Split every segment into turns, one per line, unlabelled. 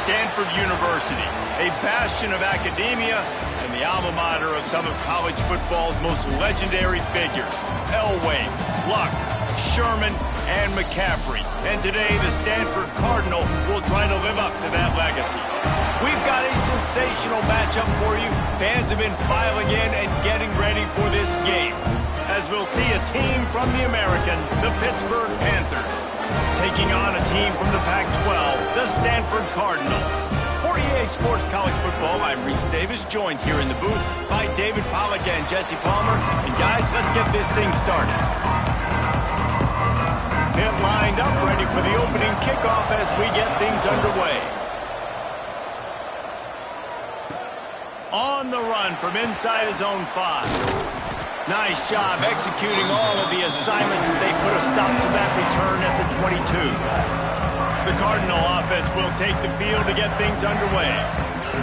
Stanford University, a bastion of academia and the alma mater of some of college football's most legendary figures, Elway, Luck, Sherman, and McCaffrey. And today, the Stanford Cardinal will try to live up to that legacy. We've got a sensational matchup for you. Fans have been filing in and getting ready for this game, as we'll see a team from the American, the Pittsburgh Panthers, taking on a team from the Pac-12, the Stanford Cardinal. For EA Sports College Football, I'm Reese Davis, joined here in the booth by David Pollack and Jesse Palmer. And guys, let's get this thing started. Pit lined up, ready for the opening kickoff as we get things underway. On the run from inside his own 5. Nice job executing all of the assignments as they put a stop to that return at the 22. The Cardinal offense will take the field to get things underway.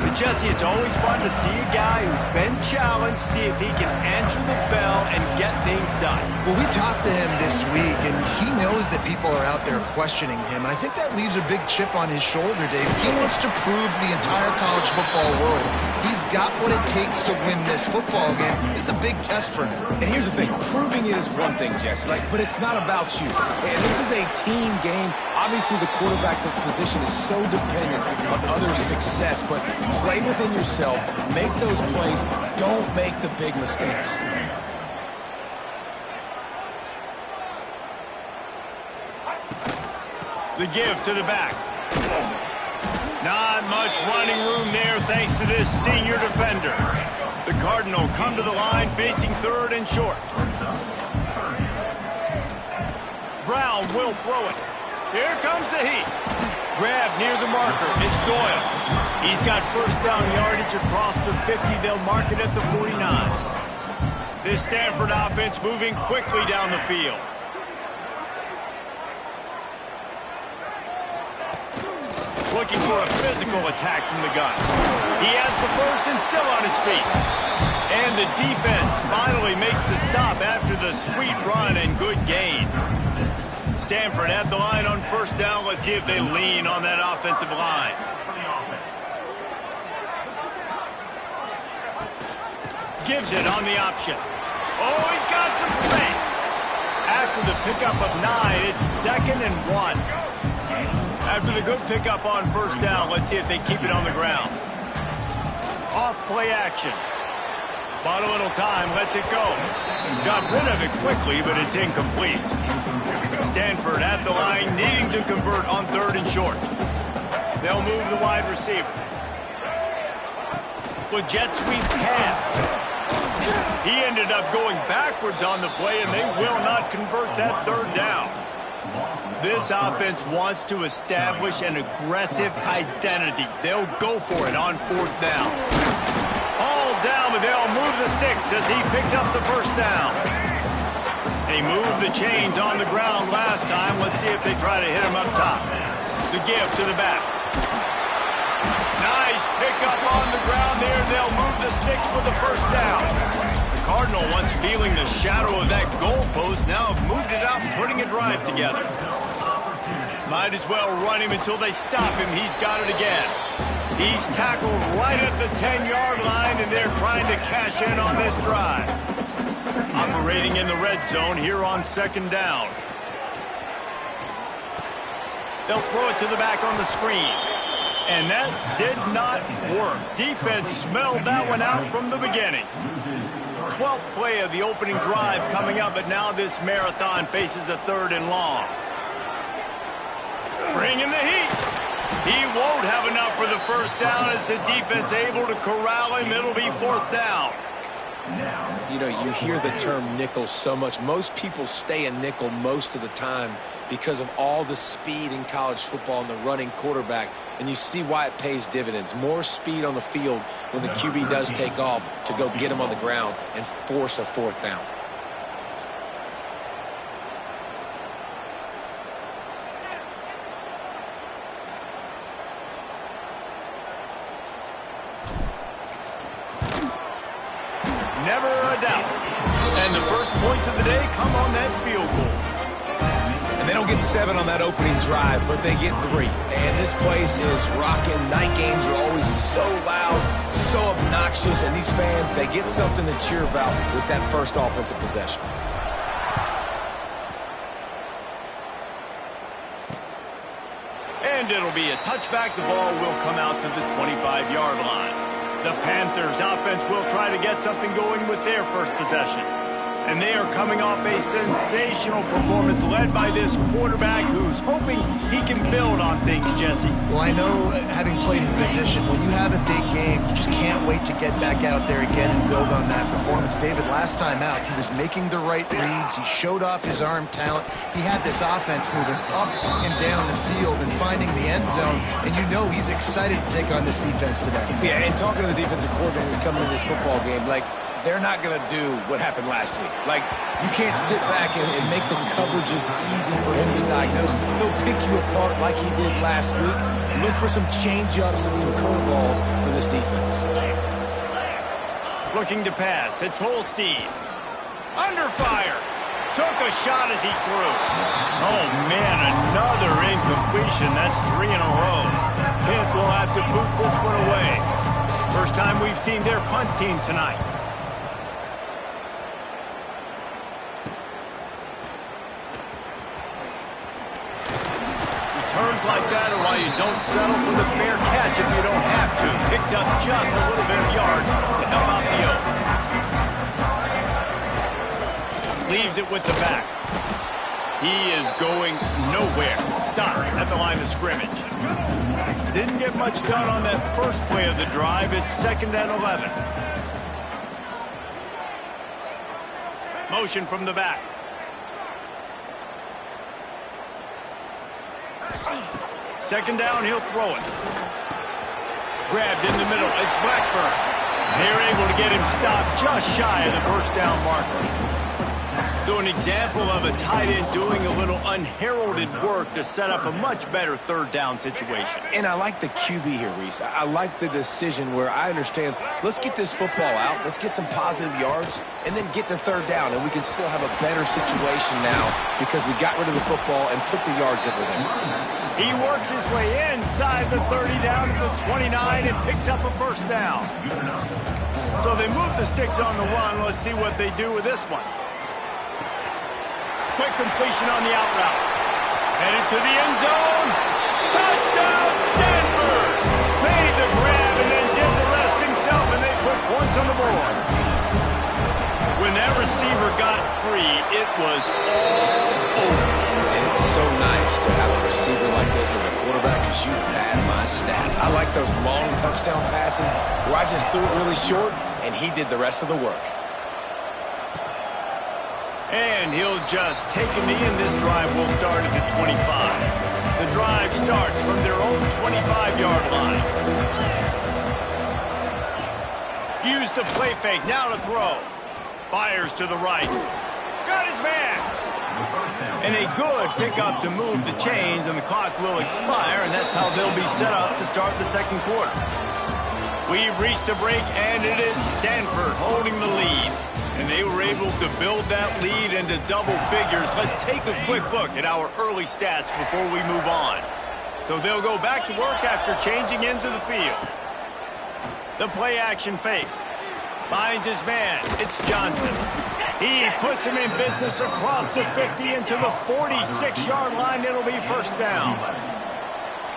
But Jesse, it's always fun to see a guy who's been challenged, see if he can answer the bell and get things done.
Well, we talked to him this week, and he knows that people are out there questioning him. And I think that leaves a big chip on his shoulder, Dave. He wants to prove to the entire college football world he's got what it takes to win this football game. This is a big test for him.
And here's the thing. Proving it is one thing, Jesse, but it's not about you. And this is a team game. Obviously, the quarterback position is so dependent on others' success, but play within yourself, make those plays, don't make the big mistakes.
The give to the back. Not much running room there thanks to this senior defender. The Cardinal come to the line facing third and short. Brown will throw it. Here comes the heat. Grab near the marker. It's Doyle. He's got first down yardage across the 50. They'll mark it at the 49. This Stanford offense moving quickly down the field. Looking for a physical attack from the gun. He has the first and still on his feet. And the defense finally makes the stop after the sweet run and good gain. Stanford at the line on first down. Let's see if they lean on that offensive line. Gives it on the option. Oh, he's got some space. After the pickup of 9, it's 2nd and 1. After the good pickup on first down, let's see if they keep it on the ground. Off play action. Bought a little time, lets it go. Got rid of it quickly, but it's incomplete. Stanford at the line, needing to convert on third and short. They'll move the wide receiver. With jet sweep pass. He ended up going backwards on the play, and they will not convert that third down. This offense wants to establish an aggressive identity. They'll go for it on fourth down. All down, but they'll move the sticks as he picks up the first down. They moved the chains on the ground last time. Let's see if they try to hit him up top. The give to the back. Nice pickup on the ground there. They'll move the sticks for the first down. The Cardinal, once feeling the shadow of that goalpost, now have moved it out and putting a drive together. Might as well run him until they stop him. He's got it again. He's tackled right at the 10-yard line, and they're trying to cash in on this drive. Operating in the red zone here on second down. They'll throw it to the back on the screen. And that did not work. Defense smelled that one out from the beginning. 12th play of the opening drive coming up, but now this marathon faces a third and long. Bringing the heat. He won't have enough for the first down as the defense able to corral him. It'll be fourth down.
You know, you hear the term nickel so much. Most people stay a nickel most of the time because of all the speed in college football and the running quarterback. And you see why it pays dividends. More speed on the field when the QB does take off to go get him on the ground and force a fourth down.
Never a doubt. And the first points of the day come on that field goal.
And they don't get 7 on that opening drive, but they get 3. And this place is rocking. Night games are always so loud, so obnoxious, and these fans, they get something to cheer about with that first offensive possession.
And it'll be a touchback. The ball will come out to the 25-yard line. The Panthers offense will try to get something going with their first possession. And they are coming off a sensational performance led by this quarterback who's hoping he can build on things, Jesse.
Well, I know, having played the position, when you have a big game, you just can't wait to get back out there again and build on that performance. David, last time out, he was making the right reads. He showed off his arm talent. He had this offense moving up and down the field and finding the end zone. And you know he's excited to take on this defense today.
Yeah, and talking to the defensive coordinator coming in this football game, like, they're not going to do what happened last week. Like, you can't sit back and make the coverages easy for him to diagnose. He'll pick you apart like he did last week. Look for some change-ups and some curveballs for this defense.
Looking to pass. It's Holstein. Under fire. Took a shot as he threw. Oh, man, another incompletion. That's 3 in a row. Pitt will have to boot this one away. First time we've seen their punt team tonight. Turns like that are why you don't settle for the fair catch if you don't have to. Picks up just a little bit of yards to help out the Oak. Leaves it with the back. He is going nowhere. Stop at the line of scrimmage. Didn't get much done on that first play of the drive. It's 2nd and 11. Motion from the back. Second down, he'll throw it. Grabbed in the middle. It's Blackburn. They're able to get him stopped just shy of the first down marker. So an example of a tight end doing a little unheralded work to set up a much better third down situation.
And I like the QB here, Reese. I like the decision where I understand, let's get this football out, let's get some positive yards, and then get to third down, and we can still have a better situation now because we got rid of the football and took the yards that were there.
He works his way inside the 30 down to the 29 and picks up a first down. So they move the sticks on the run. Let's see what they do with this one. Quick completion on the out route. Headed to the end zone. Touchdown, Stanford! Made the grab and then did the rest himself, and they put points on the board. When that receiver got free, it was all over.
And it's so nice to have a receiver like this as a quarterback because you pad my stats. I like those long touchdown passes where I just threw it really short, and he did the rest of the work.
And he'll just take a knee, and this drive will start at the 25. The drive starts from their own 25-yard line. Use the play fake, now to throw. Fires to the right. Got his man. And a good pickup to move the chains, and the clock will expire, and that's how they'll be set up to start the second quarter. We've reached a break, and it is Stanford holding the lead. And they were able to build that lead into double figures. Let's take a quick look at our early stats before we move on. So they'll go back to work after changing into the field. The play action fake. Finds his man. It's Johnson. He puts him in business across the 50 into the 46-yard line. It'll be first down.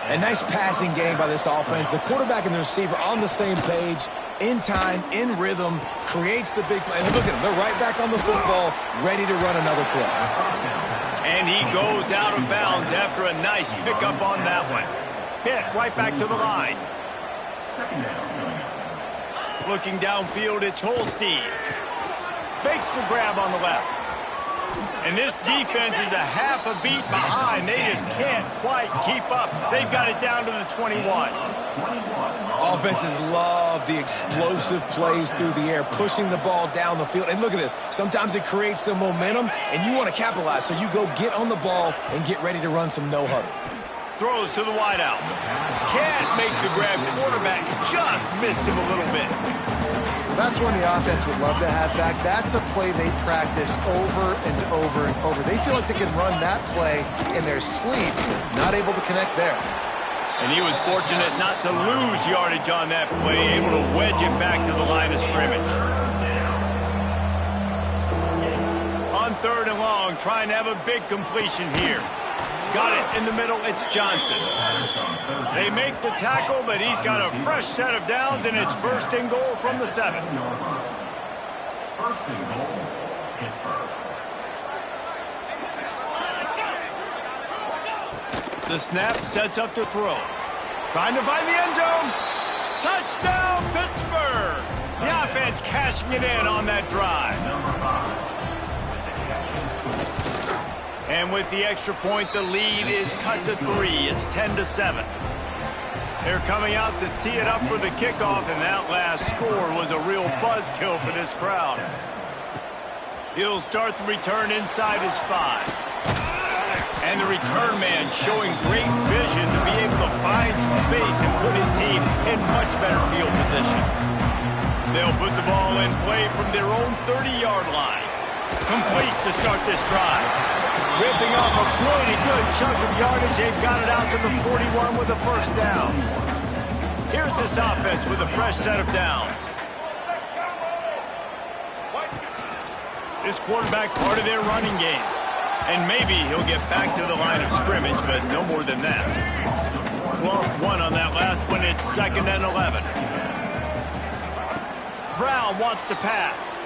A nice passing game by this offense. The quarterback and the receiver on the same page, in time, in rhythm, creates the big play. And look at them. They're right back on the football, ready to run another play.
And he goes out of bounds after a nice pickup on that one. Hit right back to the line. Looking downfield, it's Holstein. Makes the grab on the left. And this defense is a half a beat behind. They just can't quite keep up. They've got it down to the 21.
Offenses love the explosive plays through the air, pushing the ball down the field. And look at this. Sometimes it creates some momentum, and you want to capitalize. So you go get on the ball and get ready to run some no-huddle.
Throws to the wideout. Can't make the grab. Quarterback just missed him a little bit.
That's one the offense would love to have back. That's a play they practice over and over and over. They feel like they can run that play in their sleep, not able to connect there.
And he was fortunate not to lose yardage on that play, able to wedge it back to the line of scrimmage. On 3rd and long, trying to have a big completion here. Got it in the middle, it's Johnson. They make the tackle, but he's got a fresh set of downs, and it's 1st and goal from the 7.
1st and goal, Pittsburgh.
The snap sets up to throw. Trying to find the end zone. Touchdown, Pittsburgh! The offense cashing it in on that drive. And with the extra point, the lead is cut to 3. It's 10-7. They're coming out to tee it up for the kickoff, and that last score was a real buzzkill for this crowd. He'll start the return inside his 5. And the return man showing great vision to be able to find some space and put his team in much better field position. They'll put the ball in play from their own 30-yard line. Complete to start this drive. Ripping off a really good chunk of yardage. They've got it out to the 41 with a 1st down. Here's this offense with a fresh set of downs. This quarterback part of their running game. And maybe he'll get back to the line of scrimmage, but no more than that. Lost 1 on that last one. It's 2nd and 11. Brown wants to pass.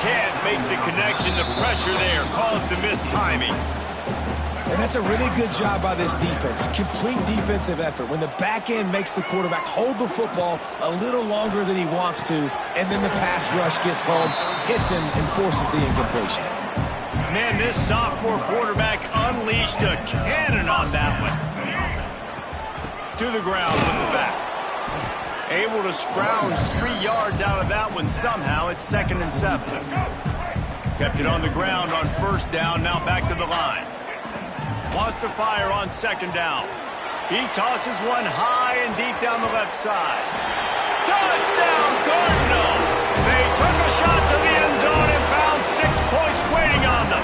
Can't make the connection. The pressure there caused the mistiming.
And that's a really good job by this defense. Complete defensive effort. When the back end makes the quarterback hold the football a little longer than he wants to, and then the pass rush gets home, hits him, and forces the incompletion.
Man, this sophomore quarterback unleashed a cannon on that one. To the ground with the back. Able to scrounge 3 yards out of that one somehow. It's 2nd and 7. Kept it on the ground on 1st down. Now back to the line. Wants to fire on 2nd down. He tosses one high and deep down the left side. Touchdown, Cardinal! They took a shot to the end zone and found 6 points waiting on them.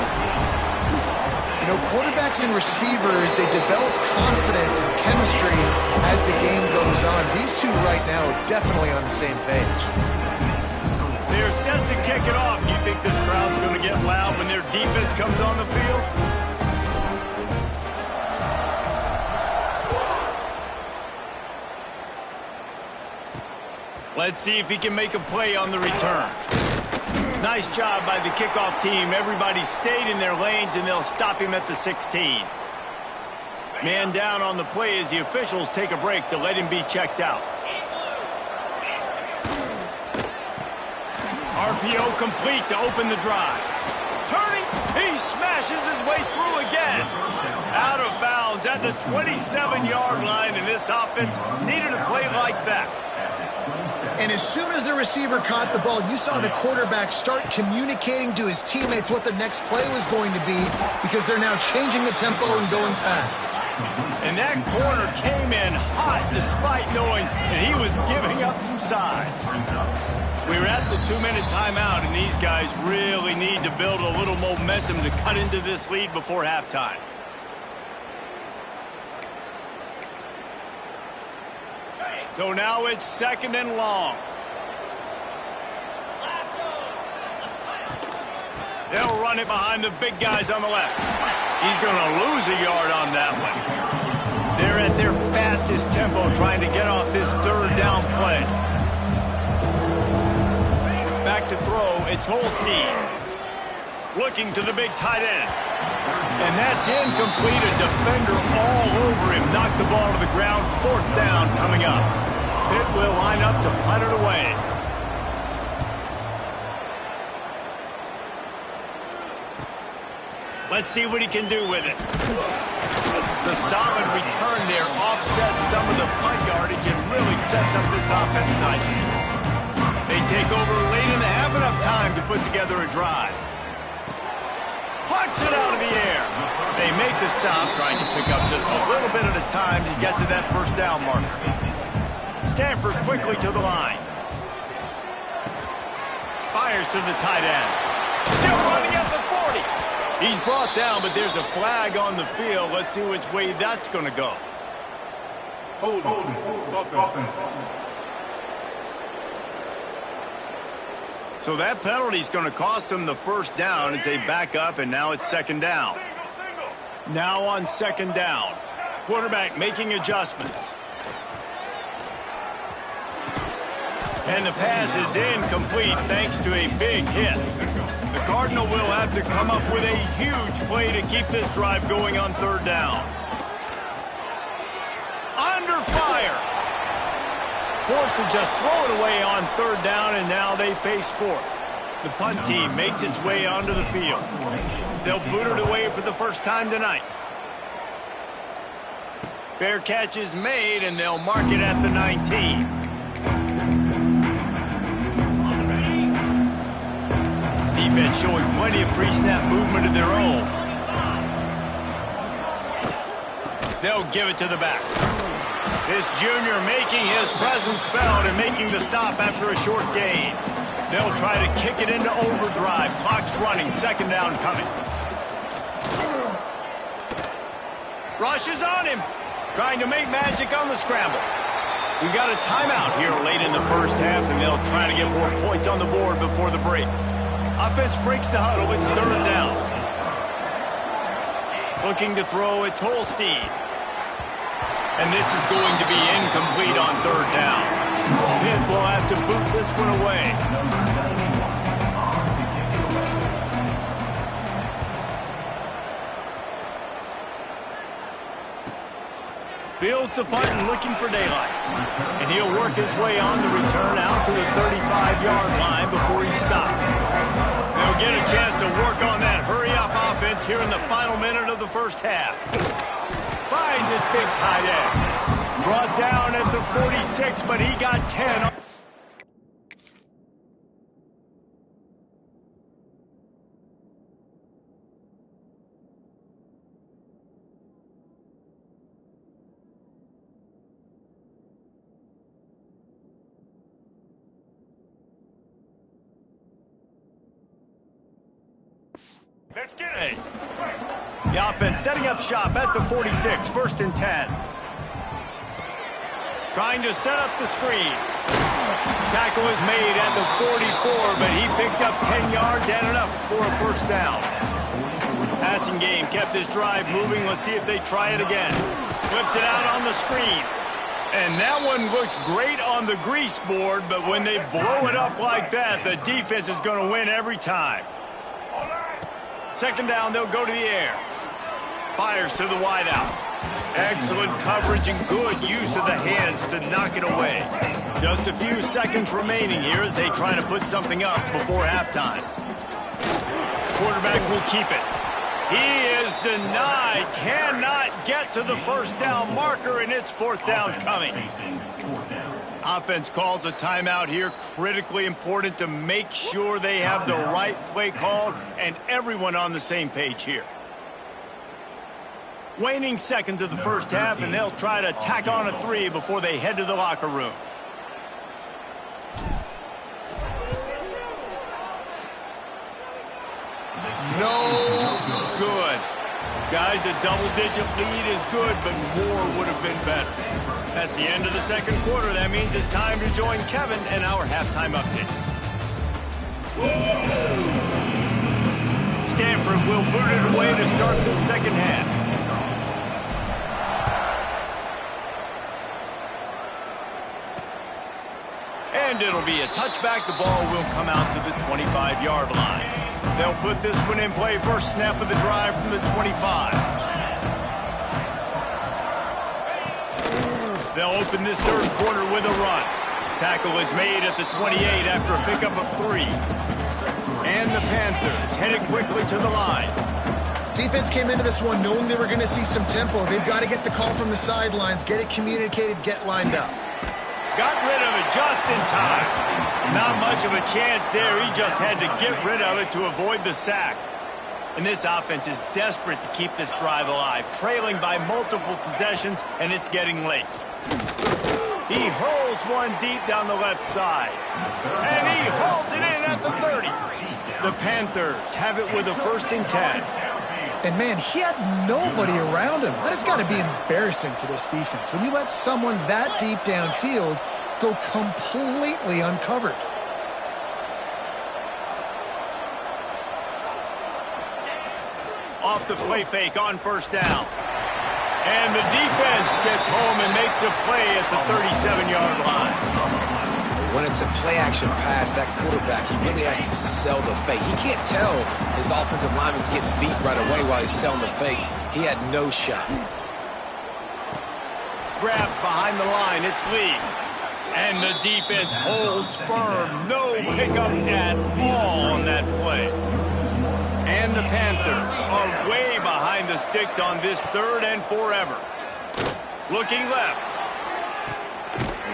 You know, quarterbacks and receivers, they develop confidence and chemistry as the game goes on. These two right now are definitely on the same page.
They're set to kick it off. You think this crowd's going to get loud when their defense comes on the field? Let's see if he can make a play on the return. Nice job by the kickoff team. Everybody stayed in their lanes, and they'll stop him at the 16. Man down on the play as the officials take a break to let him be checked out. RPO complete to open the drive. Turning, he smashes his way through again. Out of bounds at the 27-yard line, and this offense needed a play like that.
And as soon as the receiver caught the ball, you saw the quarterback start communicating to his teammates what the next play was going to be, because they're now changing the tempo and going fast.
And that corner came in hot despite knowing that he was giving up some size. We're at the 2-minute timeout, and these guys really need to build a little momentum to cut into this lead before halftime. So now it's 2nd and long. They'll run it behind the big guys on the left. He's going to lose a yard on that one. They're at their fastest tempo trying to get off this 3rd down play. Back to throw, it's Holstein. Looking to the big tight end. And that's incomplete. A defender all over him. Knocked the ball to the ground. 4th down coming up. Pitt will line up to punt it away. Let's see what he can do with it. The solid return there offsets some of the punt yardage and really sets up this offense nicely. They take over late in the half, enough time to put together a drive. Pucks it out of the air. They make the stop, trying to pick up just a little bit at a time to get to that 1st down marker. Stanford quickly to the line. Fires to the tight end. Still running at the 40. He's brought down, but there's a flag on the field. Let's see which way that's going to go.
Hold offense.
So that penalty is going to cost them the first down as they back up, and now it's second down. Now on second down. Quarterback making adjustments. And the pass is incomplete thanks to a big hit. The Cardinal will have to come up with a huge play to keep this drive going on third down. Under fire. Forced to just throw it away on third down, and now they face fourth. The punt team makes its way onto the field. They'll boot it away for the first time tonight. Fair catch is made, and they'll mark it at the 19. Defense showing plenty of pre-snap movement of their own. They'll give it to the back. This junior making his presence felt and making the stop after a short gain. They'll try to kick it into overdrive. Clock's running. Second down coming. Rush is on him. Trying to make magic on the scramble. We got a timeout here late in the first half, and they'll try to get more points on the board before the break. Offense breaks the huddle. It's third down. Looking to throw, it's Holstein. And this is going to be incomplete on third down. Pitt will have to boot this one away. Fields the punt and looking for daylight. And he'll work his way on the return out to the 35-yard line before he's stopped. They'll get a chance to work on that hurry-up offense here in the final minute of the first half. Finds his big tight end. Brought down at the 46, but he got 10. Let's get it. The offense setting up shop at the 46, first and 10. Trying to set up the screen. Tackle is made at the 44, but he picked up 10 yards and enough for a first down. Passing game kept this drive moving. Let's see if they try it again. Flips it out on the screen. And that one looked great on the grease board, but when they blow it up like that, the defense is going to win every time. Second down, they'll go to the air. Fires to the wideout. Excellent coverage and good use of the hands to knock it away. Just a few seconds remaining here as they try to put something up before halftime. Quarterback will keep it. He is denied. Cannot get to the first down marker, and it's fourth down coming. Offense calls a timeout here. Critically important to make sure they have the right play called and everyone on the same page here. Waning seconds of the first half, and they'll try to tack on a 3 before they head to the locker room. No good. Guys, a double-digit lead is good, but more would have been better. That's the end of the second quarter. That means it's time to join Kevin and our halftime update. Stanford will boot it away to start the second half. And it'll be a touchback. The ball will come out to the 25-yard line. They'll put this one in play. First snap of the drive from the 25. They'll open this third quarter with a run. Tackle is made at the 28 after a pickup of 3. And the Panthers headed quickly to the line.
Defense came into this one knowing they were going to see some tempo. They've got to get the call from the sidelines, get it communicated, get lined up.
Got rid of it just in time. Not much of a chance there. He just had to get rid of it to avoid the sack. And this offense is desperate to keep this drive alive, trailing by multiple possessions, and it's getting late. He hurls throws one deep down the left side. And he hauls it in at the 30. The Panthers have it with a 1st and 10.
And, man, he had nobody around him. That has got to be embarrassing for this defense. When you let someone that deep downfield go completely uncovered.
Off the play fake on 1st down. And the defense gets home and makes a play at the 37-yard line.
When it's a play-action pass, that quarterback, he really has to sell the fake. He can't tell his offensive lineman's getting beat right away while he's selling the fake. He had no shot.
Grab behind the line. It's Lee. And the defense holds firm. No pickup at all on that play. And the Panthers are way behind the sticks on this 3rd and forever. Looking left.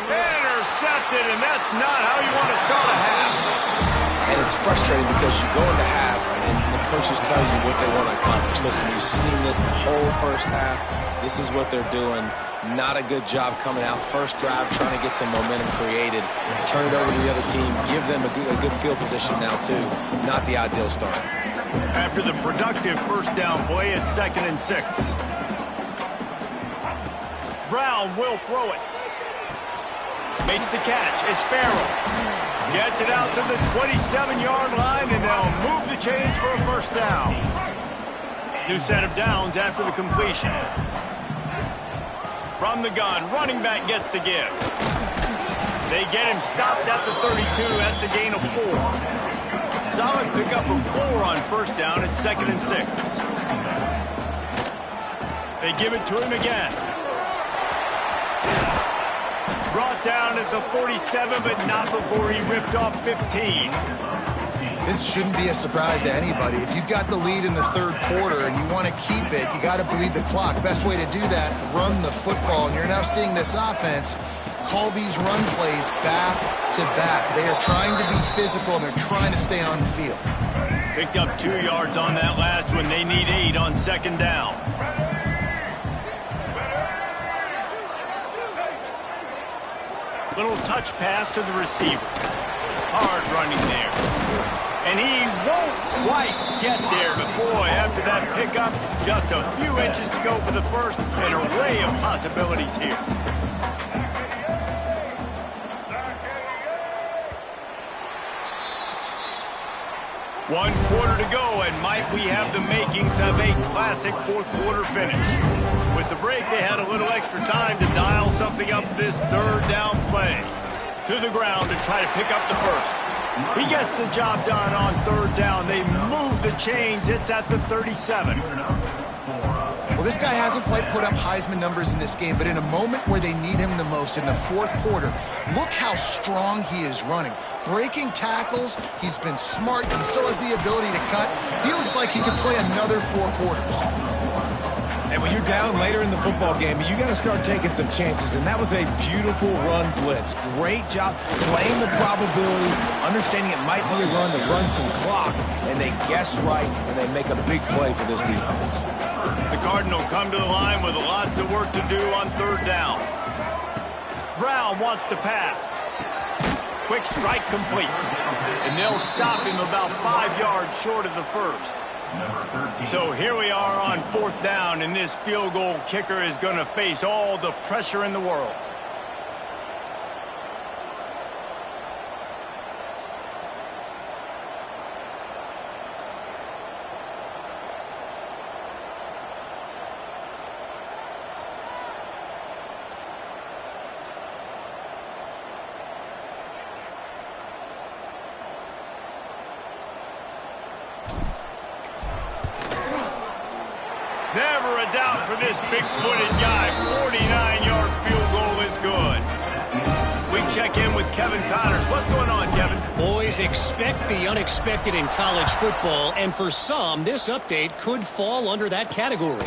Intercepted, and that's not how you want to start a half.
And it's frustrating because you go into half and the coaches tell you what they want to accomplish. Listen, you've seen this the whole first half. This is what they're doing. Not a good job coming out. First drive, trying to get some momentum created. Turn it over to the other team. Give them a good field position now, too. Not the ideal start.
After the productive 1st down play, it's 2nd and 6. Brown will throw it. Makes the catch. It's Farrell. Gets it out to the 27-yard line, and they'll move the chains for a 1st down. New set of downs after the completion. From the gun, running back gets to give. They get him stopped at the 32. That's a gain of 4. Solid pickup of 4 on 1st down. It's 2nd and 6. They give it to him again. Brought down at the 47, but not before he ripped off 15.
This shouldn't be a surprise to anybody. If you've got the lead in the 3rd quarter and you want to keep it, you got to bleed the clock. Best way to do that, run the football. And you're now seeing this offense call these run plays back to back. They are trying to be physical, and they're trying to stay on the field.
Picked up 2 yards on that last one. They need 8 on 2nd down. Little touch pass to the receiver. Hard running there. And he won't quite get there. But, boy, after that pickup, just a few inches to go for the 1st. An array of possibilities here. One quarter to go, and might we have the makings of a classic 4th quarter finish. With the break, they had a little extra time to dial something up for this 3rd down play. To the ground to try to pick up the 1st. He gets the job done on 3rd down. They move the chains. It's at the 37.
Well, this guy hasn't quite put up Heisman numbers in this game, but in a moment where they need him the most, in the 4th quarter, look how strong he is running. Breaking tackles, he's been smart. He still has the ability to cut. He looks like he could play another 4 quarters.
And when you're down later in the football game, you got to start taking some chances. And that was a beautiful run blitz. Great job playing the probability, understanding it might be a run to run some clock. And they guess right, and they make a big play for this defense.
The Cardinal come to the line with lots of work to do on 3rd down. Brown wants to pass. Quick strike complete. And they'll stop him about 5 yards short of the 1st. So here we are on 4th down, and this field goal kicker is going to face all the pressure in the world. Never a doubt for this big-footed guy. 49-yard field goal is good. We check in with Kevin Connors. What's going on, Kevin?
Boys, expect the unexpected in college football, and for some, this update could fall under that category.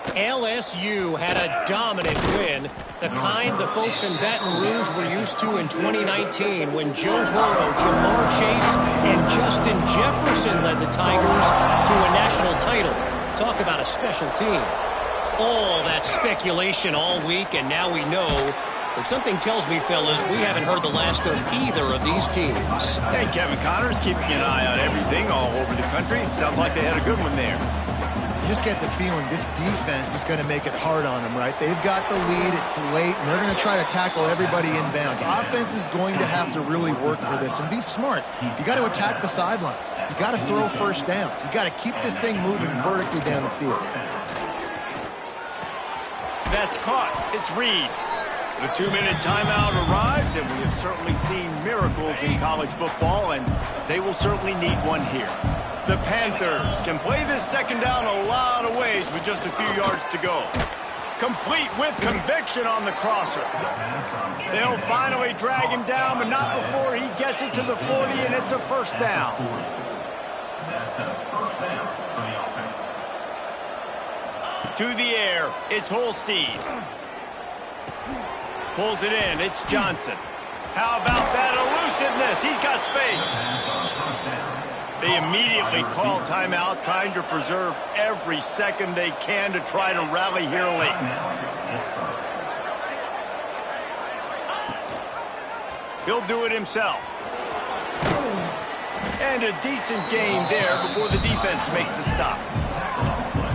LSU had a dominant win, the kind the folks in Baton Rouge were used to in 2019 when Joe Burrow, Jamar Chase, and Justin Jefferson led the Tigers to a national title. Talk about a special team. All that speculation all week, and now we know But something tells me, fellas, we haven't heard the last of either of these teams.
Hey, Kevin Connors keeping an eye on everything all over the country. Sounds like they had a good one there.
You just get the feeling this defense is going to make it hard on them, right? They've got the lead, it's late, and they're going to try to tackle everybody inbounds. Offense is going to have to really work for this and be smart. You got to attack the sidelines. You got to throw first downs. You got to keep this thing moving vertically down the field.
That's caught. It's Reed. The 2-minute timeout arrives, and we have certainly seen miracles in college football, and they will certainly need one here. The Panthers can play this second down a lot of ways with just a few yards to go. Complete with conviction on the crosser. They'll finally drag him down, but not before he gets it to the 40, and it's a first down.
That's a first down for the offense.
To the air, it's Holstein. Pulls it in, it's Johnson. How about that elusiveness? He's got space. They immediately call timeout, trying to preserve every second they can to try to rally here late. He'll do it himself. And a decent gain there before the defense makes the stop.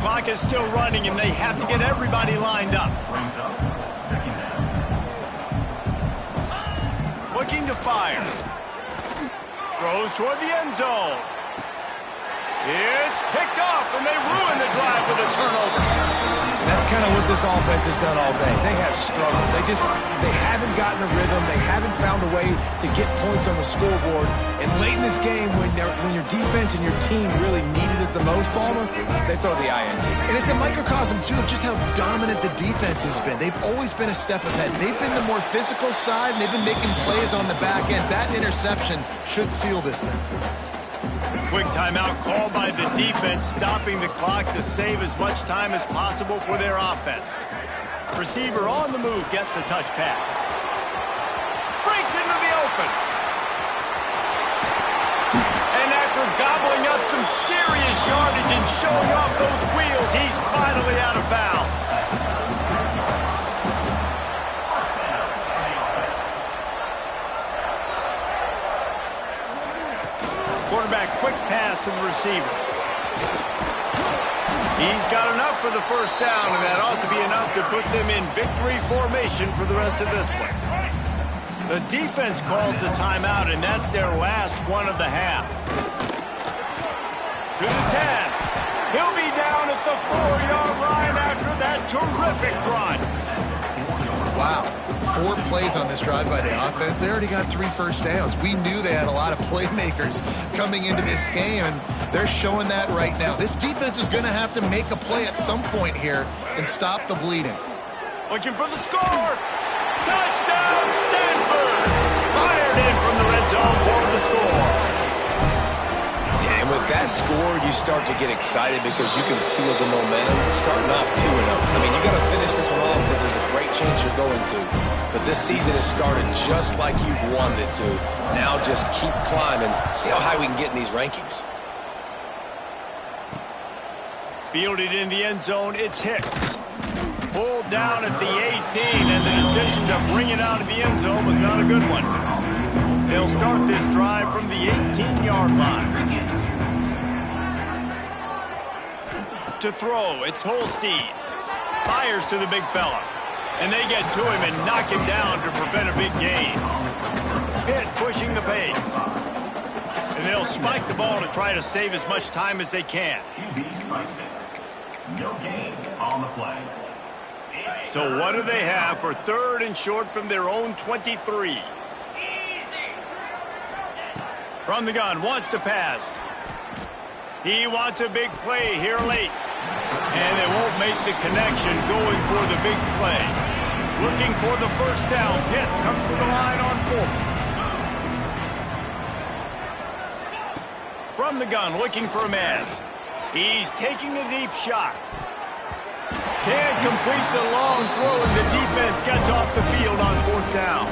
Clock is still running, and they have to get everybody lined up. Looking to fire. Throws toward the end zone. It's picked off, and they ruin the drive with a turnover.
That's kind of what this offense has done all day. They have struggled. They haven't gotten a rhythm. They haven't found a way to get points on the scoreboard. And late in this game, when your defense and your team really needed it the most, Palmer, they throw the INT.
And it's a microcosm, too, of just how dominant the defense has been. They've always been a step ahead. They've been the more physical side, and they've been making plays on the back end. That interception should seal this thing.
Quick timeout called by the defense, stopping the clock to save as much time as possible for their offense. Receiver on the move gets the touch pass. Breaks into the open. And after gobbling up some serious yardage and showing off those wheels, he's finally out of bounds. Quarterback quick pass to the receiver. He's got enough for the first down, and that ought to be enough to put them in victory formation for the rest of this one. The defense calls the timeout, and that's their last one of the half. To the 10. He'll be down at the 4-yard line after that terrific run.
Wow. 4 plays on this drive by the offense. They already got 3 first downs. We knew they had a lot of playmakers coming into this game, and they're showing that right now. This defense is going to have to make a play at some point here and stop the bleeding.
Looking for the score. Touchdown, Stanford! Fired in from the red zone for the score.
Yeah, and with that score, you start to get excited because you can feel the momentum starting off 2-0. I mean, you got to finish this one off, but there's a great chance you're going to. But this season has started just like you've wanted it to. Now just keep climbing. See how high we can get in these rankings.
Fielded in the end zone, it's Hicks. Pulled down at the 18, and the decision to bring it out of the end zone was not a good one. They'll start this drive from the 18-yard line. To throw, it's Holstein. Fires to the big fella. And they get to him and knock him down to prevent a big gain. Pitt pushing the pace. And they'll spike the ball to try to save as much time as they can.
QB strikes it. No gain on the play.
So what do they have for 3rd and short from their own 23? From the gun, wants to pass. He wants a big play here late. And they won't make the connection going for the big play. Looking for the first down. Pitt comes to the line on 4th. From the gun, looking for a man. He's taking a deep shot. Can't complete the long throw, and the defense gets off the field on 4th down.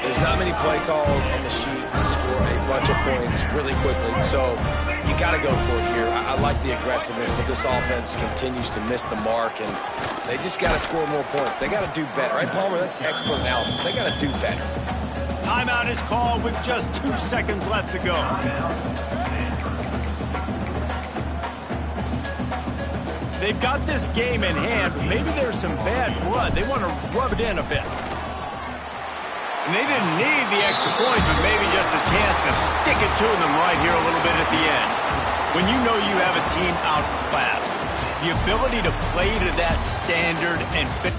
There's not many play calls on the sheet to score a bunch of points really quickly. So you got to go for it here. I like the aggressiveness, but this offense continues to miss the mark, and they just got to score more points. They got to do better. Right, Palmer? That's expert analysis. They got to do better.
Timeout is called with just 2 seconds left to go. They've got this game in hand, but maybe there's some bad blood. They want to rub it in a bit. And they didn't need the extra points, but maybe just a chance to stick it to them right here a little bit at the end. When you know you have a team outclassed, the ability to play to that standard and fit